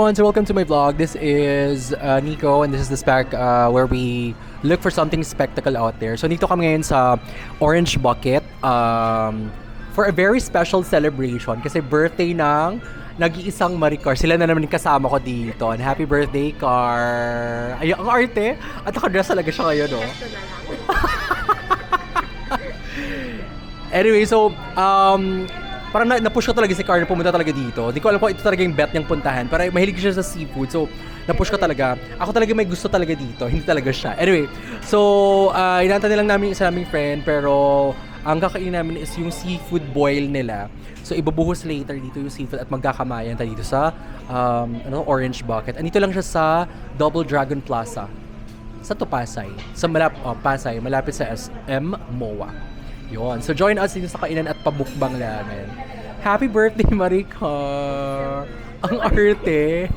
everyone, so welcome to my vlog. This is Nico and this is the spec where we look for something spectacle out there. So dito kami ngayon sa Orange Bucket for a very special celebration kasi birthday ng nag-iisang Maricar. Sila na naman yung kasama ko dito. And happy birthday, Car! Ay, ang arte! At nakadress talaga siya ngayon, no? Anyway, so, parang na-push ko talaga si Car na pumunta talaga dito. Hindi ko alam kung ito talaga yung bet niyang puntahan. Pero mahilig siya sa seafood. So, na-push ko talaga. Ako talaga may gusto talaga dito. Hindi talaga siya. Anyway, so, inanta nilang namin isa naming friend. Pero, ang kakainin namin is yung seafood boil nila. So, ibubuhos later dito yung seafood at magkakamayan tayo dito sa Orange Bucket. Andito lang siya sa Double Dragon Plaza. Sa Pasay. Sa Pasay. Malapit sa SM MOA. Yun. So, join us dito sa kainan at pabukbang namin. Happy birthday, Maricar! Ang arte!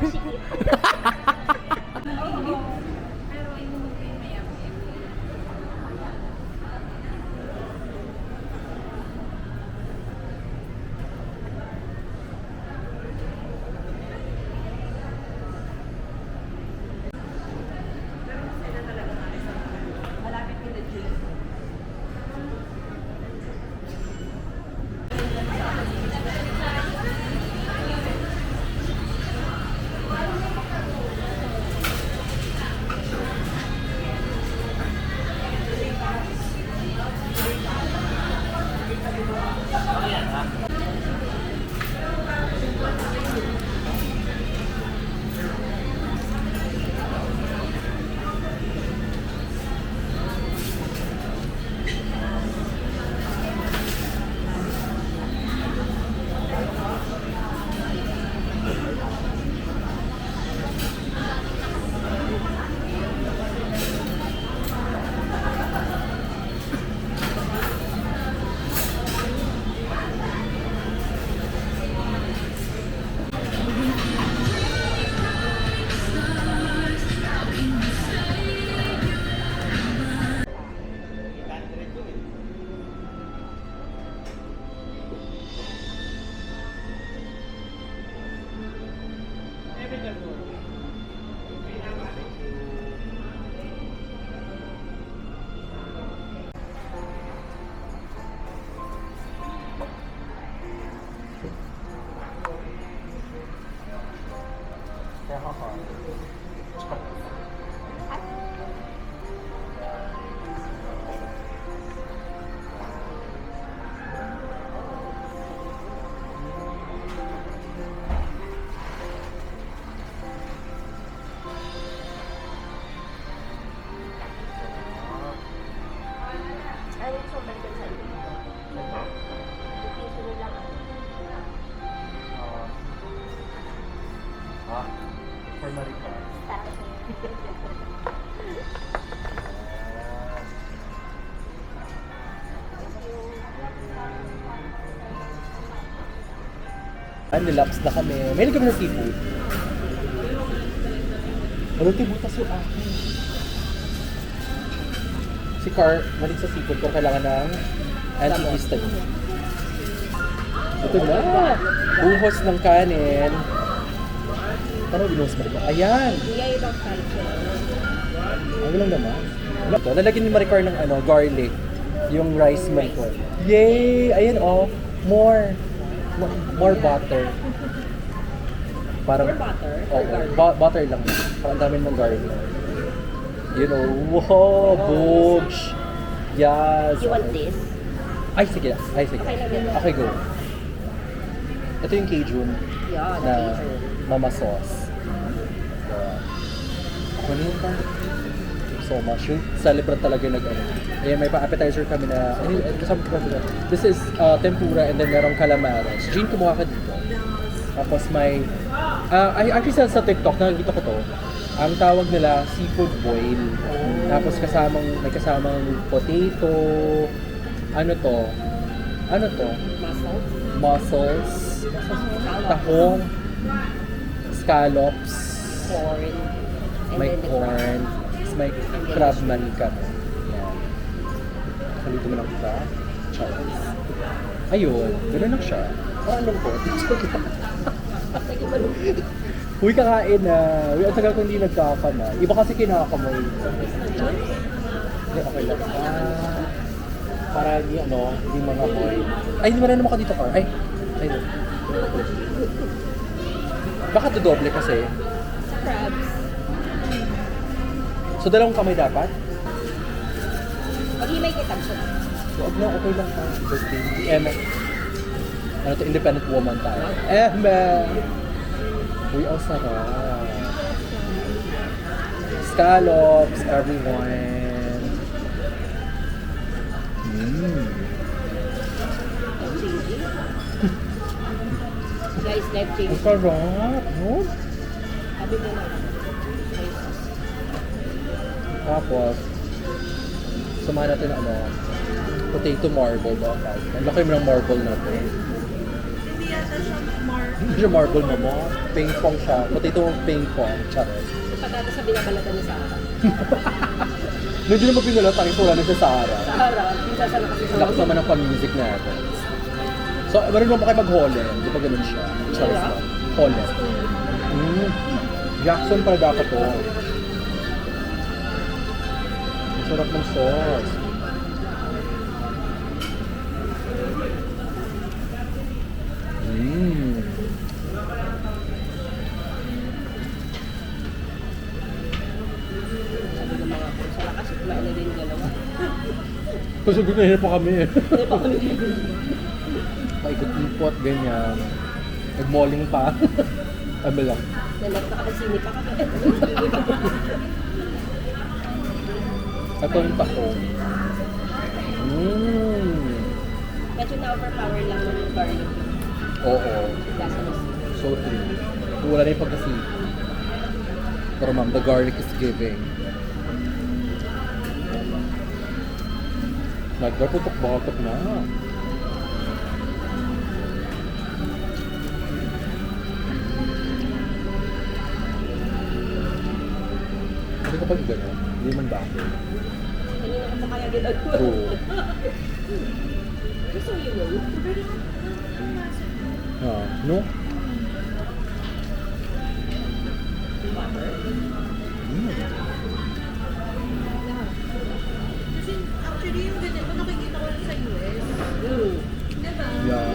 For Maricar. Relax na kami. May kami ng seafood. Walang tibutas yung akin. Si Car, malig sa seafood kung kailangan ng antihistamine. Ito na! Buhos ng kanin. Parang binuhos mo rin. Ayan! Bigay ibang culture. Ano lang naman? Lalagyan ni Maricar ng garlic. Yung rice Maricar. Yay! Ayan more butter. Parang, More butter? Butter lang. Parang dami ng garlic. Wow! Boosh! Yes! You want this? Ay, sige. Okay, go. Ito yung Cajun Yeah, na mama sauce. Ako na yung garlic. So much. Yung celebrant talaga yung Ayan, may pa-appetizer kami na, this is tempura and then merong calamares. Jean, kumuha ka dito. Tapos may, actually sa TikTok, nakikita ko to. Ang tawag nila, seafood boil. Tapos may kasamang potato. Ano to? Mussels. Tahong. Scallops. Corn. May corn. May crab manika. Yan. Halito mo lang crab. Charles. Ayun. Gano'n lang siya. Ang lungkot. Uy, kakain na. Uy, ang tagal ko hindi nagkakana. Iba kasi kinakamoy. Hindi, okay lang. Para hindi, hindi mga moy. Ay, hindi mo na naman ka dito, Car. Ay. Baka dodoble kasi. Sa crabs. So, dalawang kamay dapat? Maghimay kita siya. Huwag na, okay lang pa. Birthday. Emma. Ano to, independent woman tayo. Emma! Uy, ang sarap. Scallops, everyone. Guys, life Ang changing. sarap, no? Sabi mo na. Tapos, samahan natin ang potato marble ba? Ang laki mo ng marble natin. Hindi yata siya mark. Hindi siya marble mo mo. Ping pong siya. Potato ping pong. Charos. Yung patata sa binabalatan ni Sarah. Nung hindi naman pinulot, ang wala na siya sa araw. Sarah, minsan sana kasi sa Lakas naman ng pa-music natin. So, marunong ba kayo mag-Holland? Di ba ganun siya? Charos lang. Holland. Jackson pala dapat to. Ang sarap ng sauce. Sabi ng mga ko, Sarah kasi kumain na rin yung dalawa. Kasi ginahirap pa kami eh. Hindi pa kami Paikot-ikot, ganyan. Nag-malling pa. Ano lang. Nalap na kasi pa kami. Ito yung tako. Medyo na-overpower lang yung garlic. Oo. Lasa ng sili. So true. Wala na yung pagkasi. Pero ma'am, the garlic is giving. Nagtutok-batok na. Hindi ko pa gano'n. Hindi man ba? Kanina ko pa kaya ginagawa. True. Gusto mo yun yun? No? Butter? Kasi actually yung ganito nakikita ko sa US. Diba? Yeah.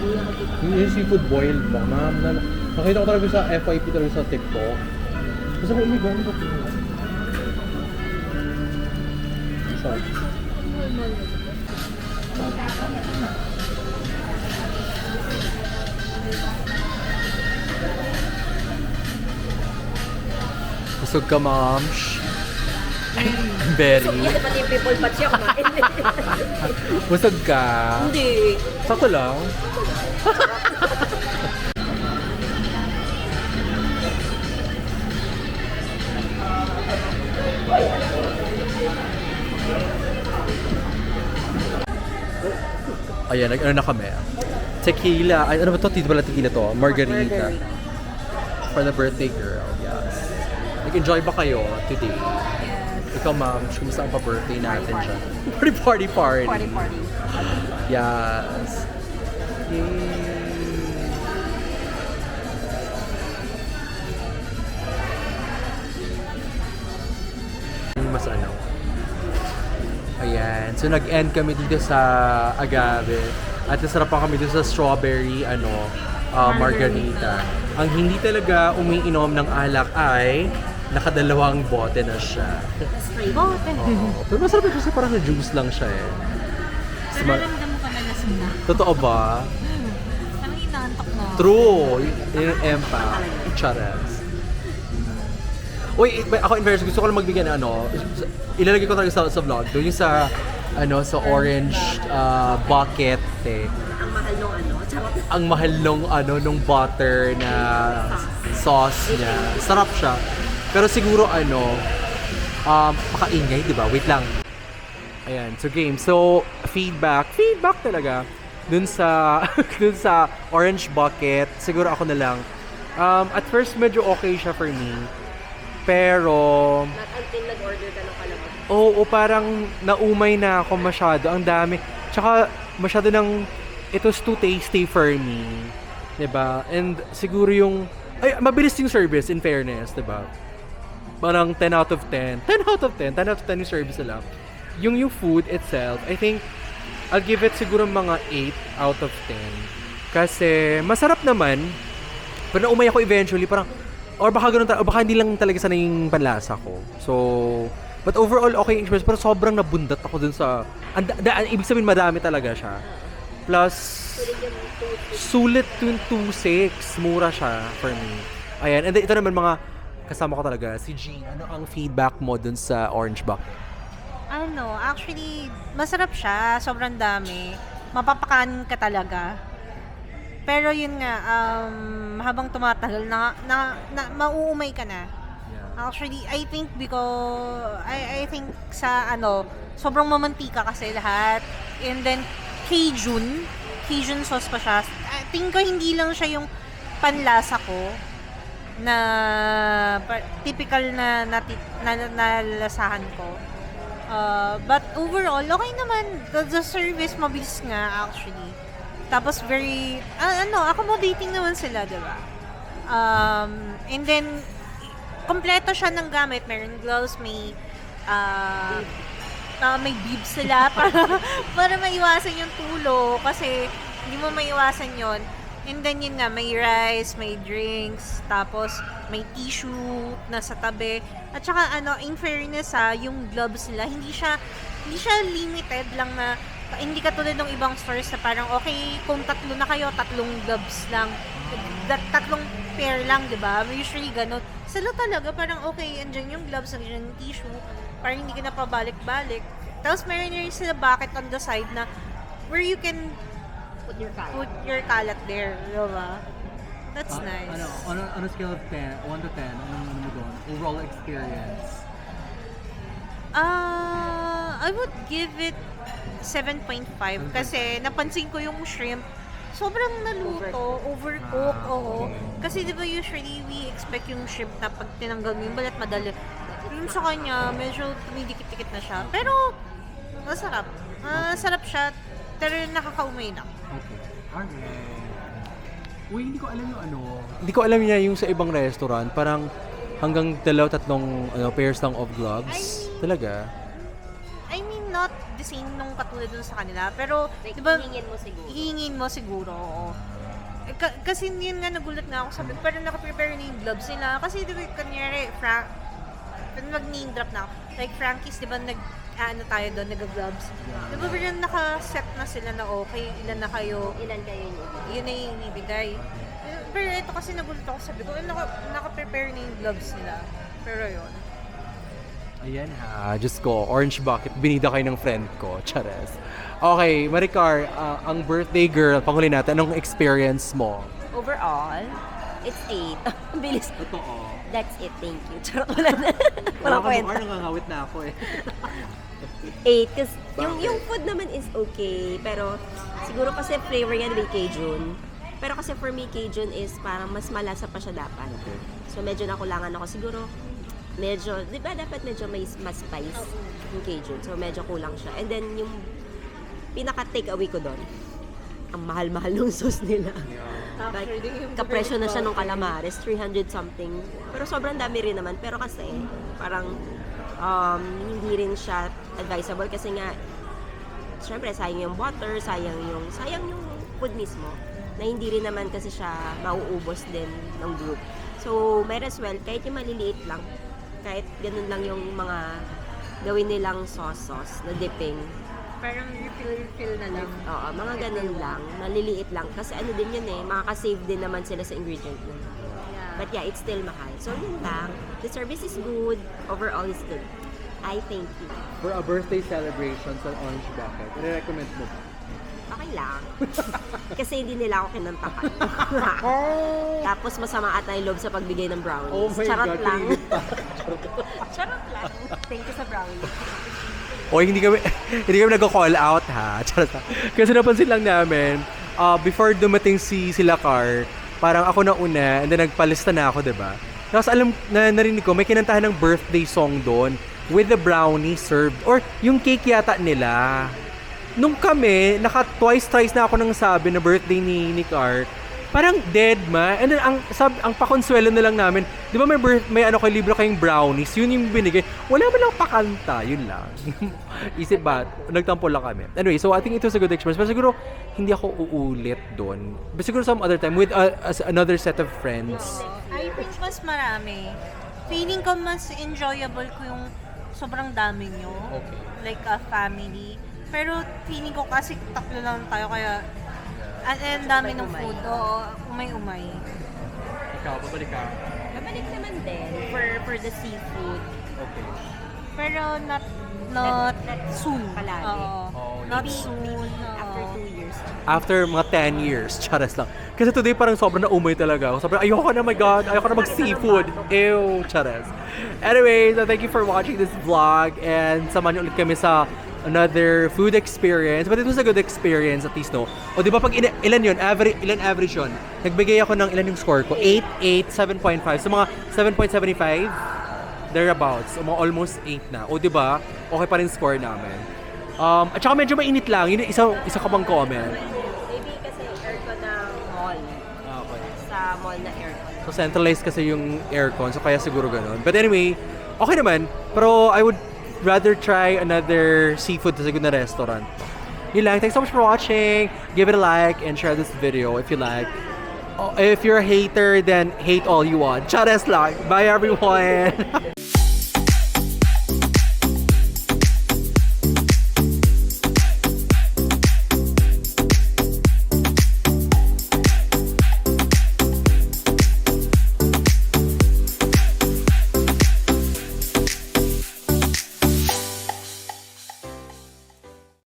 Yung seafood boiled ba, ma'am? Nakita ko talaga sa FYP talaga sa TikTok. Kasi ko, may gano'n ba? Isa. Busog ka, ma'am. Very. Hindi pati yung people pat siya kumain. Busog ka. Hindi. Sakto lang. Ayan, ano na kami? Tequila. Ay, ano ba to? Tito pala tequila to? Margarita. For the birthday girl, yes. Nag-enjoy ba kayo today? Ikaw, ma'am, kumusta ang pa-birthday natin siya? Party. Party. Yes. Yay. Mas ano? Ayan. So, nag-end kami dito sa agave. At nasarapan kami dito sa strawberry, margarita. Ang hindi talaga umiinom ng alak ay nakadalawang bote na siya. Bote. Oo. Pero masarap ito kasi parang na-juice lang siya eh. Nararamdam mo ka na lasing na. Totoo ba? Parang inaantok na. True! Yung empa. Charas. Uy, ako in fairness, gusto ko lang magbigay ng ilalagay ko talaga sa vlog. Doon yung sa orange bucket eh. Ang mahal nung charot. Ang mahal nung butter na sauce niya. Sarap siya. Pero siguro makaingay, di ba? Wait lang. Ayan, so game. So, feedback talaga. Dun sa orange bucket, siguro ako na lang. At first, medyo okay siya for me. Pero, Not until nag-order ka ng kalaman. oo, parang naumay na ako masyado. Ang dami. Tsaka, masyado it was too tasty for me. 'Di ba? And siguro yung Ay, mabilis yung service, in fairness, diba? Parang 10 out of 10. 10 out of 10. 10 out of 10 yung service nila. Yung food itself, I think, I'll give it siguro mga 8 out of 10. Kasi, masarap naman. Pero naumay ako eventually, parang, or baka ganun, o baka hindi lang talaga sana yung panlasa ko. So, but overall, okay yung experience. Pero sobrang nabundat ako dun sa, ibig sabihin, madami talaga siya. Plus, sulit yung 2.6. Mura siya for me. Ayan, and then, ito naman mga, kasama ko talaga, si Jean. Ano ang feedback mo dun sa Orange Bucket? Actually, masarap siya. Sobrang dami. Mapapakanin ka talaga. Pero yun nga, habang tumatagal, mauumay ka na. Actually, I think I think sa sobrang mamantika kasi lahat. And then, Cajun sauce pa siya. Tingin ko hindi lang siya yung panlasa ko na typical na nalasahan ko. But overall, okay naman. The service, mabilis nga actually. Tapos very, accommodating naman sila, diba? And then, kompleto siya ng gamit. Meron gloves, may bibs sila para maiwasan yung tulo. Kasi, hindi mo maiwasan yon. And then yun nga, may rice, may drinks, tapos may tissue na sa tabi. At saka in fairness yung gloves nila, hindi siya limited lang na, hindi katulad ng ibang stores na parang okay, kung tatlo na kayo, tatlong gloves lang. Tatlong pair lang, di ba? Usually ganun. Sila talaga parang okay, andyan yung gloves, andyan yung tissue, parang hindi ka na pabalik-balik. Tapos meron rin sila bucket on the side na where you can put your kalat there, diba? That's nice. On a scale of 10, 1 to 10, ano mo doon? Overall experience? I would give it 7.5 kasi napansin ko yung shrimp sobrang naluto, overcook, oo. Kasi di ba usually we expect yung shrimp na pag tinanggal mo yung balat madali. Yung sa kanya, medyo tumidikit-dikit na siya. Pero, masarap. Sarap siya, pero nakakaumay na. Okay. Alright. Uy, hindi ko alam yung Hindi ko alam niya yung sa ibang restaurant. Parang hanggang 2-3 pairs lang of gloves. Talaga? I mean, not the same nung katulad dun sa kanila. Pero, Like, di ba? hihingin mo siguro. Hihingin mo siguro, oo. Kasi yun nga, nagulat nga ako sabi, parang nakaprepare na yung gloves nila. Kasi di ba, kanyari, mag-name drop na ako. Like, Frankie's, di ba, tayo doon, nag-gloves. Di ba, parang naka-set na sila na okay, ilan na kayo. Ilan kayo yun? Yun na yung ibibigay. Pero ito kasi nagulat ako, sabi ko, naka-prepare na yung gloves nila. Pero yun. Ayan ha, Diyos ko, Orange Bucket, binida kayo ng friend ko, chares. Okay, Maricar, ang birthday girl, panghuli natin, anong experience mo? Overall, it's 8. Bilis. Totoo. That's it, thank you. Charot, wala na. Walang kwenta. Nangangawit na ako eh. 8, kasi yung food naman is okay, pero siguro kasi flavor yan may Cajun. Pero kasi for me, Cajun is parang mas malasa pa siya dapat. So medyo nakulangan ako. Siguro, medyo, di ba dapat medyo mas spice yung Cajun. So medyo kulang siya. And then yung pinaka-take away ko doon, ang mahal-mahal ng sauce nila. Like, kapresyo na siya nung calamares, 300 something. Pero sobrang dami rin naman. Pero kasi, parang hindi rin siya advisable kasi nga, syempre, sayang yung water, sayang yung food mismo. Na hindi rin naman kasi siya mauubos din ng group. So, might as well, kahit yung maliliit lang, kahit ganun lang yung mga gawin nilang sauce na dipping. Parang refill na lang. Oo, mga ganun lang, maliliit lang. Kasi ano din yun makaka-save din naman sila sa ingredient yun. Yeah. But yeah, it's still mahal. So yun lang, the service is good, overall is good. I thank you. For a birthday celebration sa Orange Bucket, i-recommend mo ba? Okay lang. Kasi hindi nila ako kinantakan. Tapos masama ata yung loob sa pagbigay ng brownies. Oh my Charot God, lang. Charot lang. Thank you sa brownie. Oy, hindi kami nag-call out ha. Charot lang. Kasi napansin lang namin, before dumating sila Car, parang ako na una, and then nagpalista na ako, diba? Tapos narinig ko, may kinantahan ng birthday song doon with the brownie served. Or yung cake yata nila. Nung kami, thrice na ako nang sabi na birthday ni Car, parang dead ma. And then, ang pakonsuelo na lang namin, di ba may ano kayo, libre kayong brownies, yun yung binigay. Wala man lang pakanta, yun lang. Isip ba, nagtampo lang kami. Anyway, so I think it was a good experience. Pero siguro, hindi ako uulit doon. But siguro some other time, with another set of friends. I think mas marami. Feeling ko mas enjoyable ko yung sobrang dami nyo. Okay. Like a family. Pero feeling ko kasi tatlo lang tayo kaya ang dami ng food. Oo, umay-umay. Ikaw, babalik ka. Babalik naman din for the seafood. Okay. Pero not Not soon. palagi. Oo. Oh, Not Maybe soon. after oo. 2 years. After mga 10 years, charas lang. Kasi today parang sobrang naumay talaga ako. Sobrang ayoko na, my God, ayoko na mag-seafood. Ew, charas. Anyway, so thank you for watching this vlog and samahan niyo ulit kami sa another food experience. But it was a good experience at least, no? O di ba pag ilan yun? Ilan average yun? Nagbigay ako ng ilan yung score ko? 8, 7.5. So mga 7.75? Thereabouts. O mga almost 8 na. O di ba? Okay pa rin score namin. At saka medyo mainit lang. Yun yung isa ka bang comment? Maybe kasi aircon ng mall. Okay. Sa mall na aircon. So centralized kasi yung aircon. So kaya siguro ganun. But anyway, okay naman. Pero I would rather try another seafood sa siguro na restaurant. Yun lang. Thanks so much for watching. Give it a like and share this video if you like. If you're a hater, then hate all you want. Chares lang. Bye everyone!